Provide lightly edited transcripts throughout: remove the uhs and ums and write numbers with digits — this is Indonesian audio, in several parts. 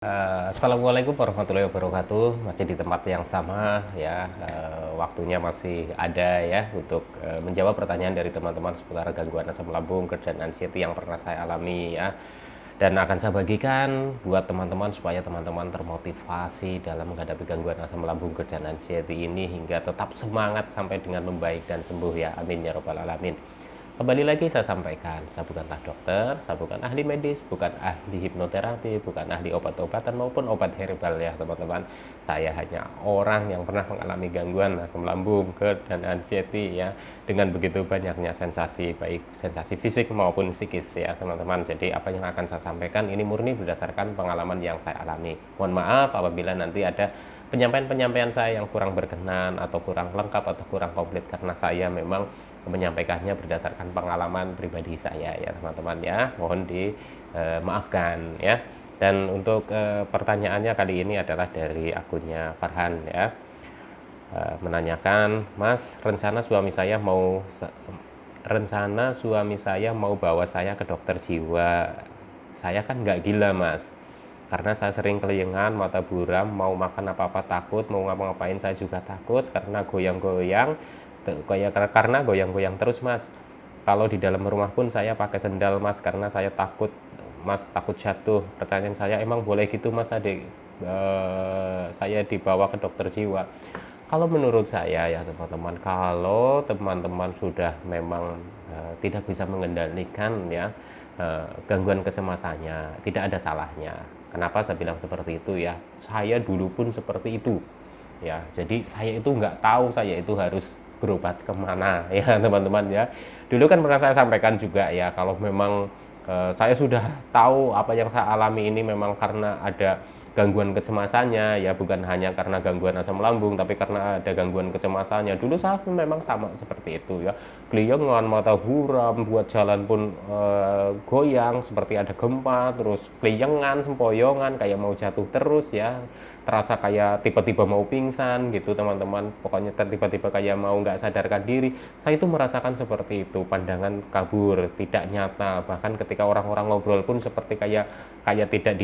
Assalamualaikum warahmatullahi wabarakatuh. Masih di tempat yang sama ya, waktunya masih ada ya untuk menjawab pertanyaan dari teman-teman seputar gangguan asam lambung, GERD dan anxiety yang pernah saya alami ya. Dan akan saya bagikan buat teman-teman supaya teman-teman termotivasi dalam menghadapi gangguan asam lambung, GERD dan anxiety ini hingga tetap semangat sampai dengan membaik dan sembuh ya. Amin ya robbal alamin. Kembali lagi saya sampaikan, saya bukanlah dokter, saya bukan ahli medis, bukan ahli hipnoterapi, bukan ahli obat-obatan maupun obat herbal ya teman-teman. Saya hanya orang yang pernah mengalami gangguan asam lambung, GERD, dan anxiety ya. Dengan begitu banyaknya sensasi, baik sensasi fisik maupun psikis ya teman-teman. Jadi apa yang akan saya sampaikan ini murni berdasarkan pengalaman yang saya alami. Mohon maaf apabila nanti ada penyampaian-penyampaian saya yang kurang berkenan atau kurang lengkap atau kurang komplit karena saya memang menyampaikannya berdasarkan pengalaman pribadi saya ya teman-teman ya, mohon dimaafkan ya. Dan untuk pertanyaannya kali ini adalah dari akunnya Farhan ya, menanyakan, Mas, rencana suami saya mau bawa saya ke dokter jiwa. Saya kan nggak gila, Mas, karena saya sering keliengan, mata buram, mau makan apa-apa takut, mau ngapa-ngapain saya juga takut karena goyang-goyang, karena goyang-goyang terus, Mas. Kalau di dalam rumah pun saya pakai sendal, Mas, karena saya takut, Mas, takut jatuh. Pertanyaan saya, emang boleh gitu, Mas, adik? Saya dibawa ke dokter jiwa. Kalau menurut saya ya teman-teman, kalau teman-teman sudah memang tidak bisa mengendalikan ya gangguan kecemasannya, tidak ada salahnya. Kenapa saya bilang seperti itu ya? Saya dulu pun seperti itu ya. Jadi saya itu nggak tahu saya itu harus berobat kemana ya teman-teman ya. Dulu kan pernah saya sampaikan juga ya, kalau memang saya sudah tahu apa yang saya alami ini memang karena ada gangguan kecemasannya ya, bukan hanya karena gangguan asam lambung tapi karena ada gangguan kecemasannya. Dulu saya memang sama seperti itu ya, keliengan, mata buram, buat jalan pun goyang seperti ada gempa, terus keliengan, sempoyongan, kayak mau jatuh terus ya, terasa kayak tiba-tiba mau pingsan gitu teman-teman, pokoknya tiba-tiba kayak mau nggak sadarkan diri. Saya itu merasakan seperti itu, pandangan kabur, tidak nyata, bahkan ketika orang-orang ngobrol pun seperti kayak tidak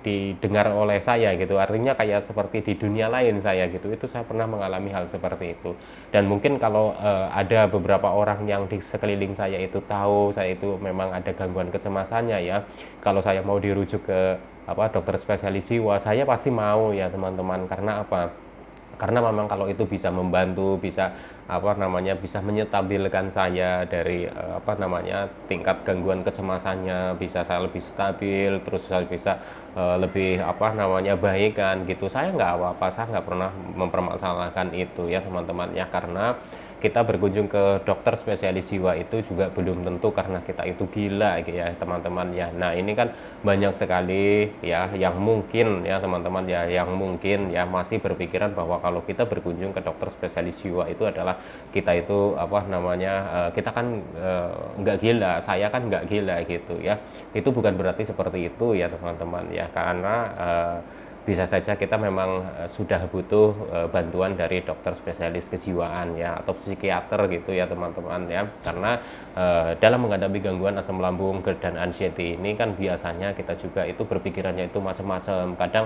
didengar oleh saya gitu, artinya kayak seperti di dunia lain saya gitu. Itu saya pernah mengalami hal seperti itu. Dan mungkin kalau ada beberapa orang yang di sekeliling saya itu tahu saya itu memang ada gangguan kecemasannya ya, kalau saya mau dirujuk ke dokter spesialis jiwa, saya pasti mau ya teman-teman. Karena apa? Karena memang kalau itu bisa membantu, bisa bisa menyetabilkan saya dari tingkat gangguan kecemasannya, bisa saya lebih stabil, terus saya bisa lebih baikan gitu. Saya nggak apa-apa, saya nggak pernah mempermasalahkan itu ya teman-teman ya. Karena kita berkunjung ke dokter spesialis jiwa itu juga belum tentu karena kita itu gila gitu ya teman-teman ya. Nah ini kan banyak sekali ya yang mungkin ya teman-teman ya, yang mungkin ya masih berpikiran bahwa kalau kita berkunjung ke dokter spesialis jiwa itu adalah kita itu kita kan nggak gila, saya kan nggak gila gitu ya. Itu bukan berarti seperti itu ya teman-teman ya, karena bisa saja kita memang sudah butuh bantuan dari dokter spesialis kejiwaan ya, atau psikiater gitu ya teman-teman ya. Karena dalam menghadapi gangguan asam lambung, GERD dan anxiety ini kan biasanya kita juga itu berpikirannya itu macam-macam, kadang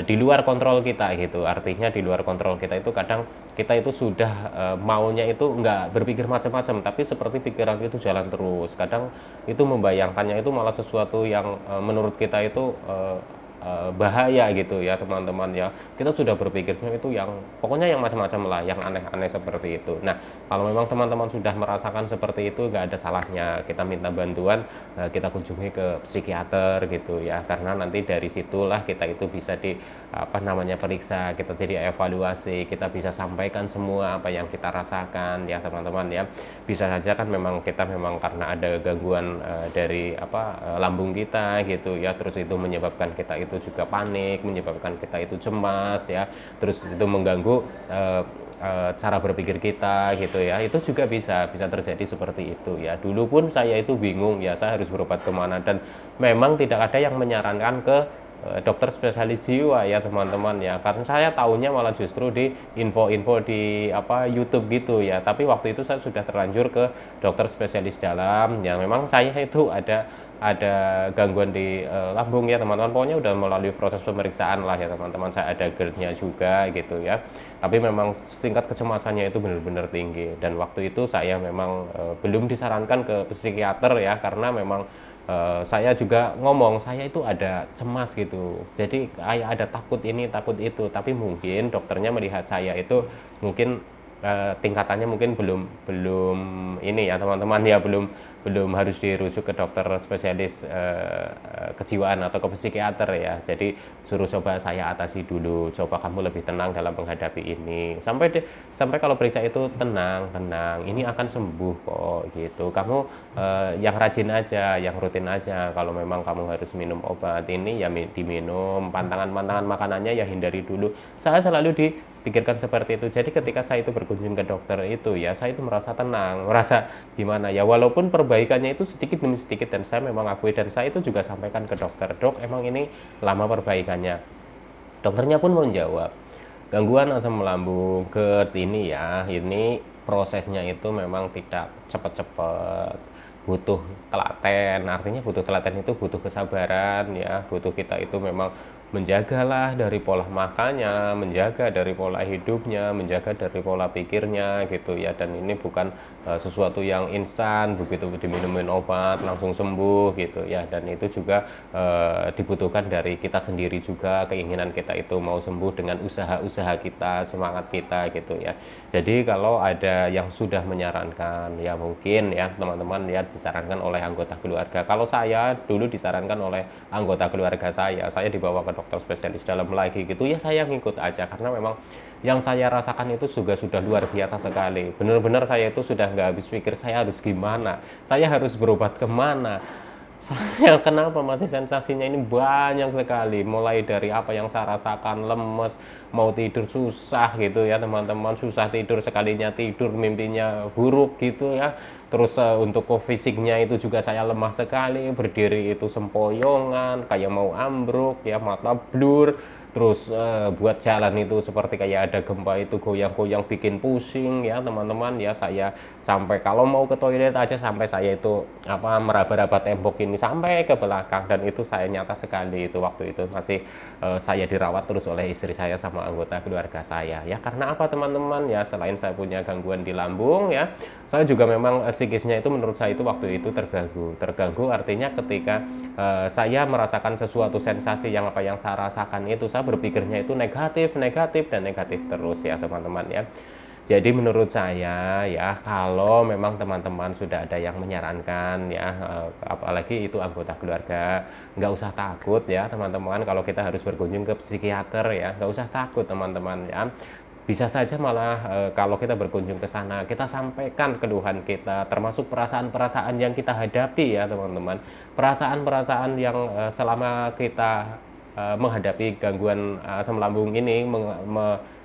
di luar kontrol kita gitu. Artinya di luar kontrol kita itu kadang kita itu sudah maunya itu nggak berpikir macam-macam, tapi seperti pikiran itu jalan terus. Kadang itu membayangkannya itu malah sesuatu yang menurut kita itu bahaya gitu ya teman-teman ya. Kita sudah berpikirnya itu yang pokoknya yang macam-macam lah, yang aneh-aneh seperti itu. Nah kalau memang teman-teman sudah merasakan seperti itu, nggak ada salahnya kita minta bantuan, kita kunjungi ke psikiater gitu ya, karena nanti dari situlah kita itu bisa periksa, kita jadi evaluasi, kita bisa sampaikan semua apa yang kita rasakan ya teman-teman ya. Bisa saja kan memang kita memang karena ada gangguan dari lambung kita gitu ya, terus itu menyebabkan kita itu juga panik, menyebabkan kita itu cemas ya, terus itu mengganggu cara berpikir kita gitu ya. Itu juga bisa terjadi seperti itu ya. Dulu pun saya itu bingung ya, saya harus berobat kemana, dan memang tidak ada yang menyarankan ke dokter spesialis jiwa ya teman-teman ya, karena saya tahunya malah justru di info-info di YouTube gitu ya. Tapi waktu itu saya sudah terlanjur ke dokter spesialis dalam yang memang saya itu ada ada gangguan di lambung ya teman-teman, pokoknya udah melalui proses pemeriksaan lah ya teman-teman, saya ada GERD-nya juga gitu ya, tapi memang tingkat kecemasannya itu benar-benar tinggi, dan waktu itu saya memang belum disarankan ke psikiater ya, karena memang saya juga ngomong saya itu ada cemas gitu, jadi kayak ada takut ini takut itu, tapi mungkin dokternya melihat saya itu mungkin tingkatannya mungkin belum belum ini ya teman-teman ya, belum belum harus dirujuk ke dokter spesialis kejiwaan atau ke psikiater ya. Jadi suruh coba saya atasi dulu, coba kamu lebih tenang dalam menghadapi ini. Sampai kalau periksa itu tenang, tenang. Ini akan sembuh kok gitu. Kamu yang rajin aja, yang rutin aja. Kalau memang kamu harus minum obat ini ya diminum. Pantangan-pantangan makanannya ya hindari dulu. Saya selalu dipikirkan seperti itu. Jadi ketika saya itu berkunjung ke dokter itu ya, saya itu merasa tenang, merasa gimana ya, walaupun perbaikannya itu sedikit demi sedikit, dan saya memang akui, dan saya itu juga sampaikan ke dokter, dok emang ini lama perbaikannya. Dokternya pun menjawab, gangguan asam lambung GERD ini ya, ini prosesnya itu memang tidak cepat-cepat, butuh telaten. Artinya butuh telaten itu butuh kesabaran ya, butuh kita itu memang menjagalah dari pola makannya, menjaga dari pola hidupnya, menjaga dari pola pikirnya gitu ya. Dan ini bukan sesuatu yang instan, begitu diminumin obat langsung sembuh gitu ya. Dan itu juga dibutuhkan dari kita sendiri juga, keinginan kita itu mau sembuh dengan usaha-usaha kita, semangat kita gitu ya. Jadi kalau ada yang sudah menyarankan ya, mungkin ya teman-teman ya, disarankan oleh anggota keluarga. Kalau saya dulu disarankan oleh anggota keluarga saya dibawa ke dokter spesialis dalam lagi gitu ya, saya ngikut aja, karena memang yang saya rasakan itu juga sudah luar biasa sekali. Benar-benar saya itu sudah nggak habis pikir saya harus gimana, saya harus berobat kemana. Saya kenapa masih sensasinya ini banyak sekali, mulai dari apa yang saya rasakan, lemes, mau tidur susah gitu ya teman-teman, susah tidur, sekalinya tidur mimpinya buruk gitu ya. Terus untuk fisiknya itu juga saya lemah sekali, berdiri itu sempoyongan, kayak mau ambruk ya, mata blur. Terus buat jalan itu seperti kayak ada gempa itu goyang-goyang, bikin pusing ya teman-teman ya. Saya sampai kalau mau ke toilet aja sampai saya itu apa meraba-raba tembok ini sampai ke belakang, dan itu saya nyata sekali itu waktu itu masih saya dirawat terus oleh istri saya sama anggota keluarga saya ya. Karena apa teman-teman ya, selain saya punya gangguan di lambung ya, saya juga memang psikisnya itu menurut saya itu waktu itu terganggu artinya ketika saya merasakan sesuatu sensasi yang apa yang saya rasakan itu, saya berpikirnya itu negatif, negatif, dan negatif terus ya teman-teman ya. Jadi menurut saya ya, kalau memang teman-teman sudah ada yang menyarankan ya, apalagi itu anggota keluarga, nggak usah takut ya teman-teman. Kalau kita harus berkunjung ke psikiater ya, nggak usah takut teman-teman ya. Bisa saja malah kalau kita berkunjung ke sana, kita sampaikan keluhan kita, termasuk perasaan-perasaan yang kita hadapi ya teman-teman. Perasaan-perasaan yang selama kita menghadapi gangguan asam lambung ini,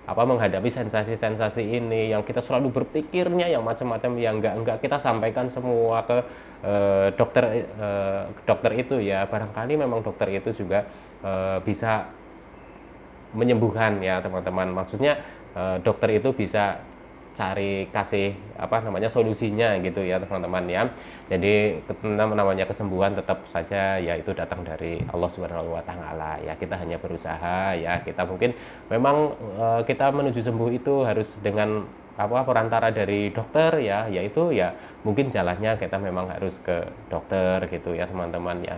menghadapi sensasi-sensasi ini yang kita selalu berpikirnya yang macam-macam, yang enggak kita sampaikan semua ke dokter itu ya. Barangkali memang dokter itu juga bisa menyembuhkan ya teman-teman. Maksudnya dokter itu bisa cari kasih apa namanya solusinya gitu ya teman-teman ya. Jadi namanya kesembuhan tetap saja ya itu datang dari Allah Subhanahu wa taala ya. Kita hanya berusaha ya. Kita mungkin memang kita menuju sembuh itu harus dengan apa perantara dari dokter ya, yaitu ya mungkin jalannya kita memang harus ke dokter gitu ya teman-teman ya.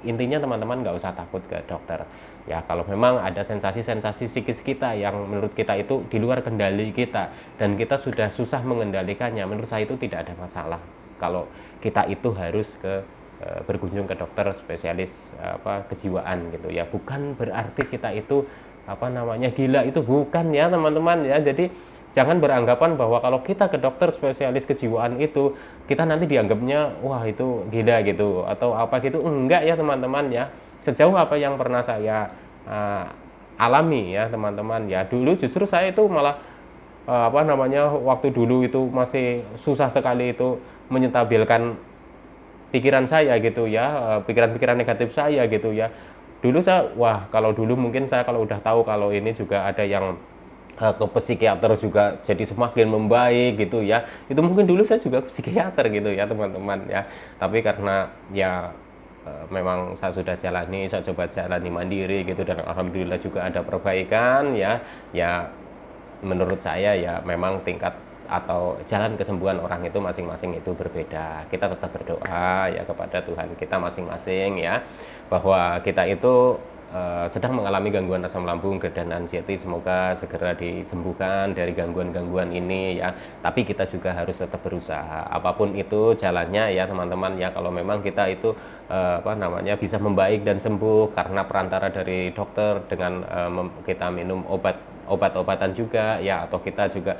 Intinya teman-teman nggak usah takut ke dokter ya. Kalau memang ada sensasi-sensasi psikis kita yang menurut kita itu di luar kendali kita dan kita sudah susah mengendalikannya, menurut saya itu tidak ada masalah kalau kita itu harus berkunjung ke dokter spesialis apa kejiwaan gitu ya. Bukan berarti kita itu apa namanya gila, itu bukan ya teman-teman ya. Jadi jangan beranggapan bahwa kalau kita ke dokter spesialis kejiwaan itu kita nanti dianggapnya wah itu gila gitu atau apa gitu. Enggak ya teman-teman ya. Sejauh apa yang pernah saya alami ya teman-teman ya, dulu justru saya itu malah apa namanya waktu dulu itu masih susah sekali itu menyetabilkan pikiran saya gitu ya, pikiran-pikiran negatif saya gitu ya. Dulu saya wah, kalau dulu mungkin saya kalau udah tahu kalau ini juga ada yang ke psikiater juga jadi semakin membaik gitu ya, itu mungkin dulu saya juga ke psikiater gitu ya teman-teman ya. Tapi karena ya memang saya sudah jalani, saya coba jalani mandiri gitu, dan alhamdulillah juga ada perbaikan ya. Ya menurut saya ya memang tingkat atau jalan kesembuhan orang itu masing-masing itu berbeda. Kita tetap berdoa ya kepada Tuhan kita masing-masing ya, bahwa kita itu sedang mengalami gangguan asam lambung, GERD dan anxiety, semoga segera disembuhkan dari gangguan-gangguan ini ya. Tapi kita juga harus tetap berusaha apapun itu jalannya ya teman-teman ya. Kalau memang kita itu bisa membaik dan sembuh karena perantara dari dokter dengan kita minum obat-obatan juga ya, atau kita juga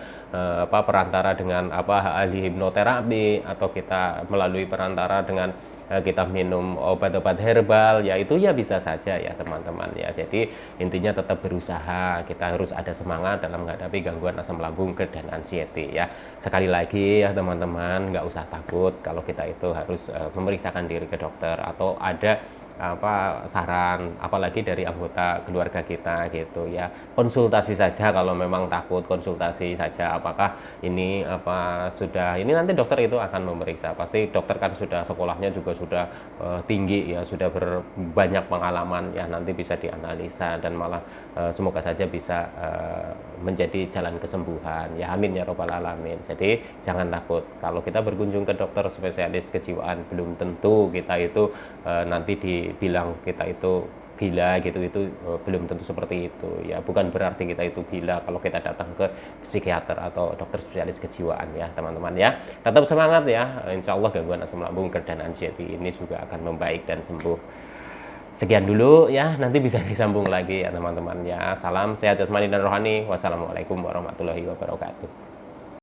perantara dengan ahli hipnoterapi, atau kita melalui perantara dengan kita minum obat-obat herbal ya, itu ya bisa saja ya teman-teman ya. Jadi intinya tetap berusaha, kita harus ada semangat dalam menghadapi gangguan asam lambung, GERD dan anxiety ya. Sekali lagi ya teman-teman, nggak usah takut kalau kita itu harus memeriksakan diri ke dokter, atau ada saran apalagi dari anggota keluarga kita gitu ya. Konsultasi saja kalau memang takut, konsultasi saja apakah ini sudah ini, nanti dokter itu akan memeriksa. Pasti dokter kan sudah sekolahnya juga sudah tinggi ya, sudah berbanyak pengalaman ya, nanti bisa dianalisa dan malah semoga saja bisa menjadi jalan kesembuhan ya, amin ya robbal alamin. Jadi jangan takut kalau kita berkunjung ke dokter spesialis kejiwaan, belum tentu kita itu nanti dibilang kita itu gila gitu. Itu belum tentu seperti itu ya. Bukan berarti kita itu gila kalau kita datang ke psikiater atau dokter spesialis kejiwaan ya teman-teman ya. Tetap semangat ya, insya Allah gangguan asam lambung, GERD dan anxiety ini juga akan membaik dan sembuh. Sekian dulu ya, nanti bisa disambung lagi ya teman-teman ya. Salam sehat jasmani dan rohani. Wassalamualaikum warahmatullahi wabarakatuh.